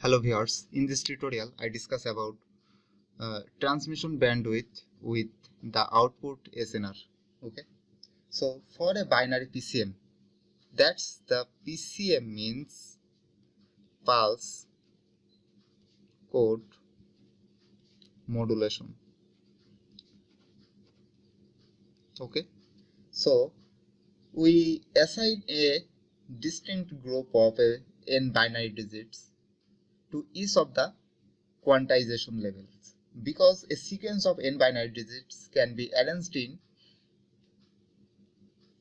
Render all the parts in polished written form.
Hello viewers, in this tutorial I discuss about transmission bandwidth with the output SNR. Okay, so for a binary PCM, that's the PCM means pulse code modulation. Okay, so we assign a distinct group of n binary digits to each of the quantization levels, because a sequence of n binary digits can be arranged in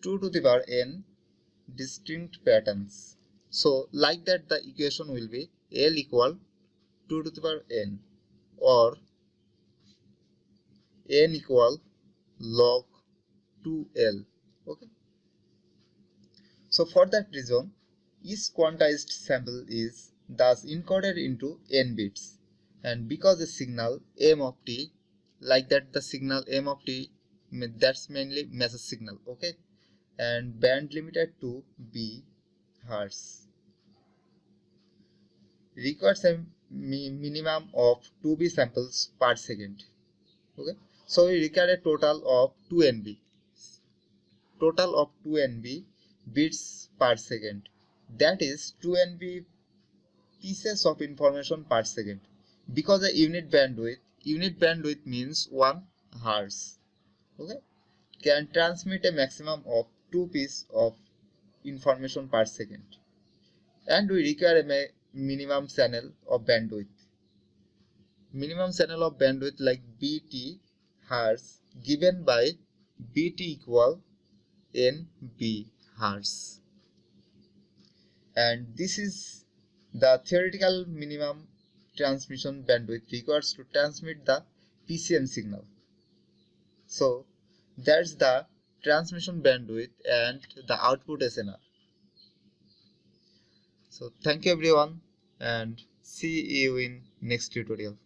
2 to the power n distinct patterns. So like that, the equation will be L equal 2 to the power n or n equal log 2L. Okay, so for that reason, each quantized sample is thus encoded into n bits, and because the signal m of t, like that the signal m of t, that's mainly message signal. Okay, and band limited to B Hz, requires a minimum of 2B samples per second. Okay, so we require a total of 2 NB, bits per second, that is 2 NB pieces of information per second, because the unit bandwidth means 1 Hz. Okay, can transmit a maximum of 2 pieces of information per second, and we require a minimum channel of bandwidth. Minimum channel of bandwidth like BT Hz given by BT equal NB Hz, and this is the theoretical minimum transmission bandwidth required to transmit the PCM signal. So that's the transmission bandwidth and the output SNR. So thank you everyone, and see you in next tutorial.